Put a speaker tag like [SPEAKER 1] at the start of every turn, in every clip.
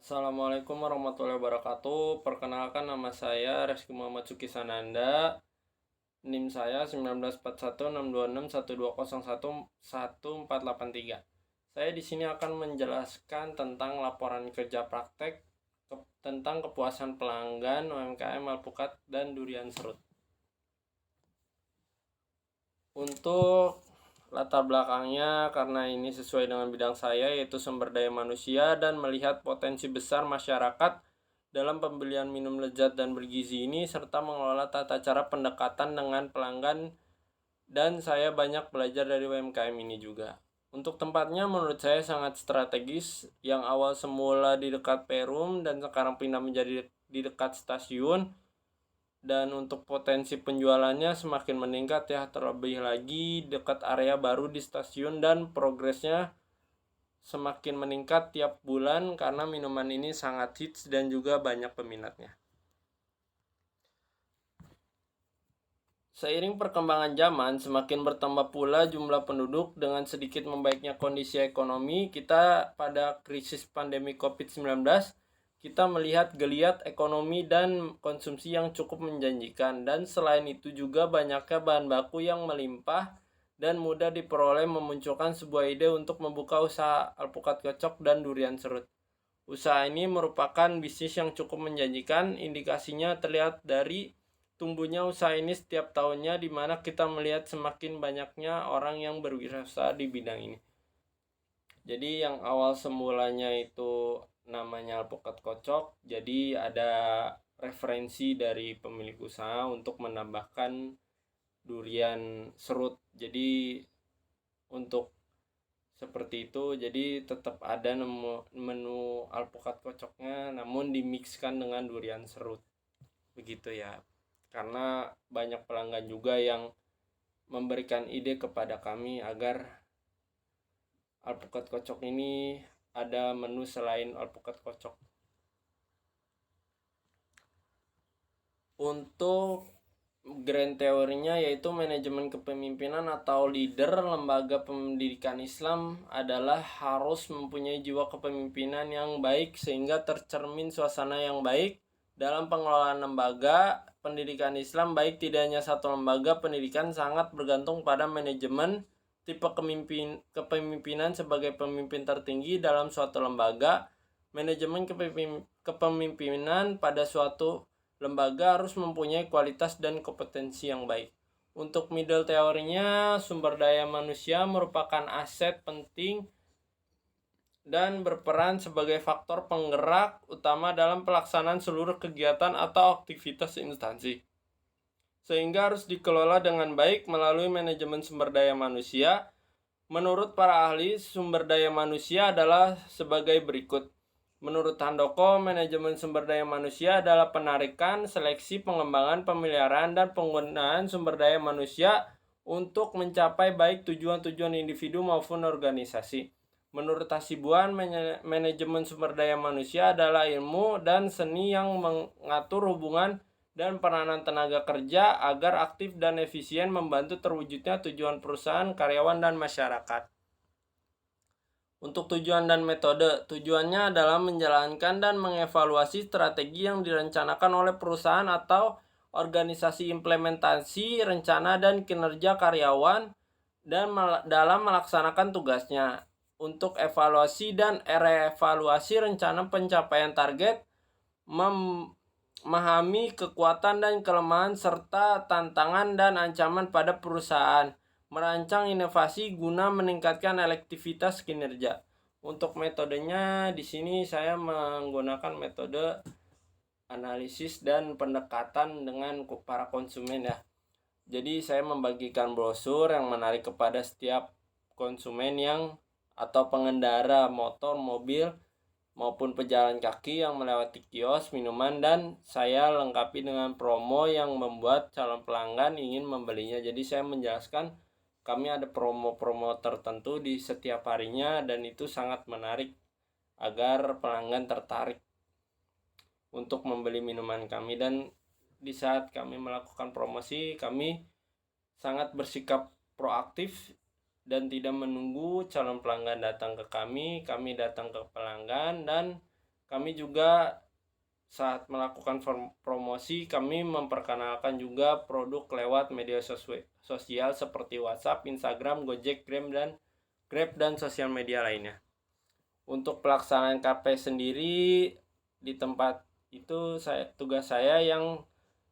[SPEAKER 1] Assalamualaikum warahmatullahi wabarakatuh. Perkenalkan, nama saya Reski Muhammad Suki Sananda. NIM saya 1941620112011483. Saya di sini akan menjelaskan tentang laporan kerja praktek tentang kepuasan pelanggan UMKM Alpukat dan Durian Serut. Untuk latar belakangnya, karena ini sesuai dengan bidang saya, yaitu sumber daya manusia, dan melihat potensi besar masyarakat dalam pembelian minum lezat dan bergizi ini, serta mengelola tata cara pendekatan dengan pelanggan, dan saya banyak belajar dari UMKM ini juga. Untuk tempatnya menurut saya sangat strategis, yang awal semula di dekat Perum dan sekarang pindah menjadi di dekat stasiun. Dan untuk potensi penjualannya semakin meningkat ya, terlebih lagi dekat area baru di stasiun, dan progresnya semakin meningkat tiap bulan karena minuman ini sangat hits dan juga banyak peminatnya. Seiring perkembangan zaman, semakin bertambah pula jumlah penduduk dengan sedikit membaiknya kondisi ekonomi. Kita pada krisis pandemi COVID-19, kita melihat geliat ekonomi dan konsumsi yang cukup menjanjikan. Dan selain itu juga banyaknya bahan baku yang melimpah dan mudah diperoleh, memunculkan sebuah ide untuk membuka usaha alpukat kocok dan durian serut. Usaha ini merupakan bisnis yang cukup menjanjikan. Indikasinya terlihat dari tumbuhnya usaha ini setiap tahunnya, di mana kita melihat semakin banyaknya orang yang berwirausaha di bidang ini. Jadi yang awal semulanya itu namanya alpukat kocok, jadi ada referensi dari pemilik usaha untuk menambahkan durian serut. Jadi untuk seperti itu, jadi tetap ada menu alpukat kocoknya, namun dimixkan dengan durian serut, begitu ya. Karena banyak pelanggan juga yang memberikan ide kepada kami agar alpukat kocok ini ada menu selain alpukat kocok. Untuk grand teorinya, yaitu manajemen kepemimpinan atau leader lembaga pendidikan Islam adalah harus mempunyai jiwa kepemimpinan yang baik sehingga tercermin suasana yang baik dalam pengelolaan lembaga pendidikan Islam. Baik tidak hanya satu lembaga pendidikan, sangat bergantung pada manajemen tipe kepemimpinan sebagai pemimpin tertinggi dalam suatu lembaga. Manajemen kepemimpinan pada suatu lembaga harus mempunyai kualitas dan kompetensi yang baik. Untuk middle teorinya, sumber daya manusia merupakan aset penting dan berperan sebagai faktor penggerak utama dalam pelaksanaan seluruh kegiatan atau aktivitas instansi, sehingga harus dikelola dengan baik melalui manajemen sumber daya manusia. Menurut para ahli sumber daya manusia adalah sebagai berikut. Menurut Handoko, manajemen sumber daya manusia adalah penarikan, seleksi, pengembangan, pemeliharaan, dan penggunaan sumber daya manusia untuk mencapai baik tujuan-tujuan individu maupun organisasi. Menurut Hasibuan, manajemen sumber daya manusia adalah ilmu dan seni yang mengatur hubungan dan peranan tenaga kerja agar aktif dan efisien membantu terwujudnya tujuan perusahaan, karyawan, dan masyarakat. Untuk tujuan dan metode, tujuannya adalah menjalankan dan mengevaluasi strategi yang direncanakan oleh perusahaan atau organisasi, implementasi rencana dan kinerja karyawan dan dalam melaksanakan tugasnya. Untuk evaluasi dan reevaluasi rencana pencapaian target, memahami kekuatan dan kelemahan serta tantangan dan ancaman pada perusahaan, merancang inovasi guna meningkatkan efektivitas kinerja. Untuk metodenya, di sini saya menggunakan metode analisis dan pendekatan dengan para konsumen ya. Jadi saya membagikan brosur yang menarik kepada setiap konsumen yang atau pengendara motor, mobil, maupun pejalan kaki yang melewati kios minuman, dan saya lengkapi dengan promo yang membuat calon pelanggan ingin membelinya. Jadi saya menjelaskan kami ada promo-promo tertentu di setiap harinya, dan itu sangat menarik agar pelanggan tertarik untuk membeli minuman kami. Dan di saat kami melakukan promosi, kami sangat bersikap proaktif dan tidak menunggu calon pelanggan datang ke kami datang ke pelanggan, dan kami juga saat melakukan promosi, kami memperkenalkan juga produk lewat media sosial seperti WhatsApp, Instagram, Gojek, Grab dan sosial media lainnya. Untuk pelaksanaan KP sendiri di tempat itu tugas saya yang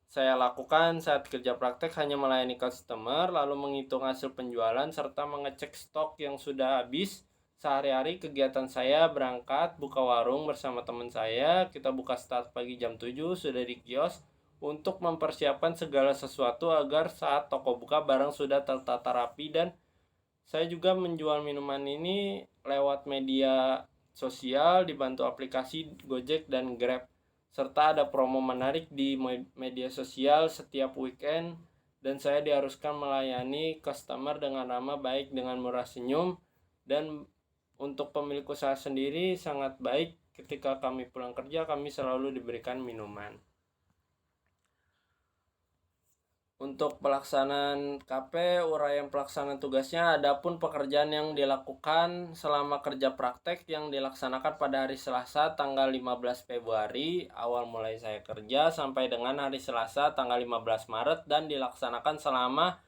[SPEAKER 1] saya lakukan saat kerja praktek hanya melayani customer, lalu menghitung hasil penjualan serta mengecek stok yang sudah habis. Sehari-hari kegiatan saya berangkat buka warung bersama teman saya. Kita buka start pagi jam 7 sudah di kios untuk mempersiapkan segala sesuatu agar saat toko buka barang sudah tertata rapi, dan saya juga menjual minuman ini lewat media sosial dibantu aplikasi Gojek dan Grab. Serta ada promo menarik di media sosial setiap weekend, dan saya diharuskan melayani customer dengan ramah baik dengan murah senyum. Dan untuk pemilik usaha sendiri sangat baik, ketika kami pulang kerja kami selalu diberikan minuman. Untuk pelaksanaan KP, uraian pelaksanaan tugasnya, adapun pekerjaan yang dilakukan selama kerja praktek yang dilaksanakan pada hari Selasa tanggal 15 Februari, awal mulai saya kerja, sampai dengan hari Selasa tanggal 15 Maret, dan dilaksanakan selama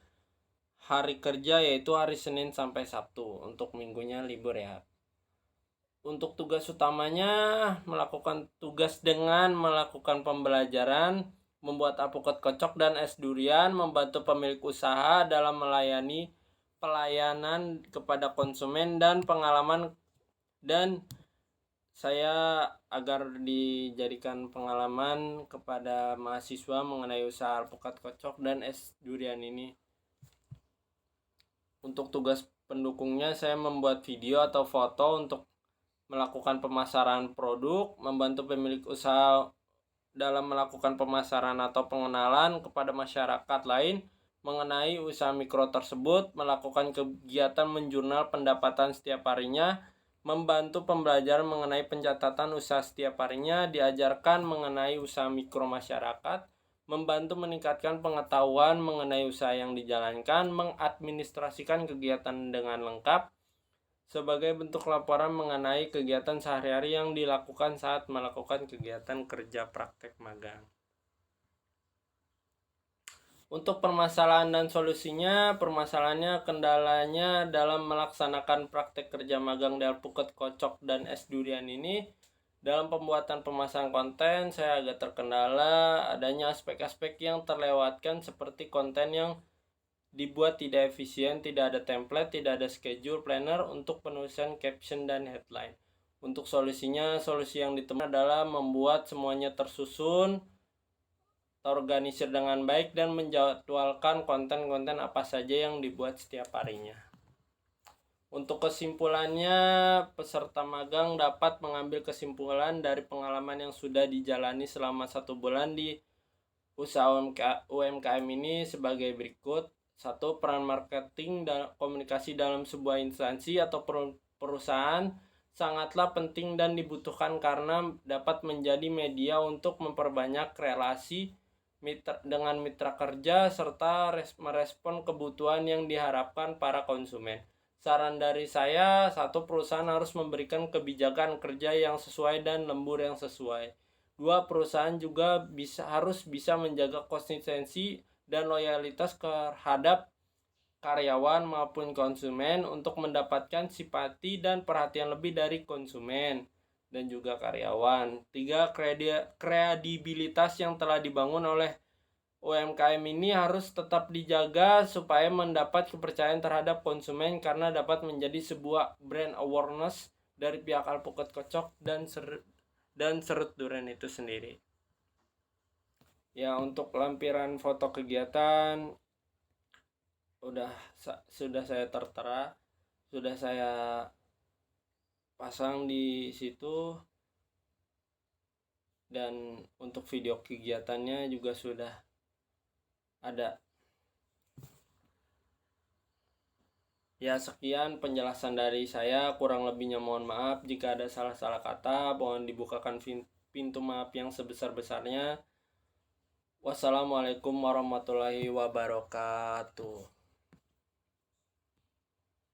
[SPEAKER 1] hari kerja yaitu hari Senin sampai Sabtu. Untuk minggunya libur ya. Untuk tugas utamanya, melakukan tugas dengan melakukan pembelajaran, membuat alpukat kocok dan es durian, membantu pemilik usaha dalam melayani pelayanan kepada konsumen, dan pengalaman, dan saya agar dijadikan pengalaman kepada mahasiswa mengenai usaha alpukat kocok dan es durian ini. Untuk tugas pendukungnya, saya membuat video atau foto untuk melakukan pemasaran produk, membantu pemilik usaha dalam melakukan pemasaran atau pengenalan kepada masyarakat lain mengenai usaha mikro tersebut, melakukan kegiatan menjurnal pendapatan setiap harinya, membantu pembelajaran mengenai pencatatan usaha setiap harinya, diajarkan mengenai usaha mikro masyarakat, membantu meningkatkan pengetahuan mengenai usaha yang dijalankan, mengadministrasikan kegiatan dengan lengkap, sebagai bentuk laporan mengenai kegiatan sehari-hari yang dilakukan saat melakukan kegiatan kerja praktek magang. Untuk permasalahan dan solusinya, permasalahannya kendalanya dalam melaksanakan praktek kerja magang di alpukat kocok dan es durian ini. Dalam pembuatan pemasaran konten, saya agak terkendala adanya aspek-aspek yang terlewatkan, seperti konten yang dibuat tidak efisien, tidak ada template, tidak ada schedule planner untuk penulisan caption dan headline. Untuk solusinya, solusi yang ditemukan adalah membuat semuanya tersusun, terorganisir dengan baik, dan menjadwalkan konten-konten apa saja yang dibuat setiap harinya. Untuk kesimpulannya, peserta magang dapat mengambil kesimpulan dari pengalaman yang sudah dijalani selama 1 bulan di usaha UMKM ini sebagai berikut. 1. Peran marketing dan komunikasi dalam sebuah instansi atau perusahaan sangatlah penting dan dibutuhkan karena dapat menjadi media untuk memperbanyak relasi dengan mitra kerja serta merespon kebutuhan yang diharapkan para konsumen. Saran dari saya, 1. Perusahaan harus memberikan kebijakan kerja yang sesuai dan lembur yang sesuai. 2. Perusahaan juga harus bisa menjaga konsistensi dan loyalitas terhadap karyawan maupun konsumen untuk mendapatkan simpati dan perhatian lebih dari konsumen dan juga karyawan. 3. Kredibilitas yang telah dibangun oleh UMKM ini harus tetap dijaga supaya mendapat kepercayaan terhadap konsumen, karena dapat menjadi sebuah brand awareness dari pihak alpukat kocok dan serut durian itu sendiri. Ya, untuk lampiran foto kegiatan sudah saya tertera, sudah saya pasang di situ, dan untuk video kegiatannya juga sudah ada. Ya, sekian penjelasan dari saya, kurang lebihnya mohon maaf jika ada salah-salah kata, mohon dibukakan pintu maaf yang sebesar-besarnya. Wassalamualaikum warahmatullahi wabarakatuh.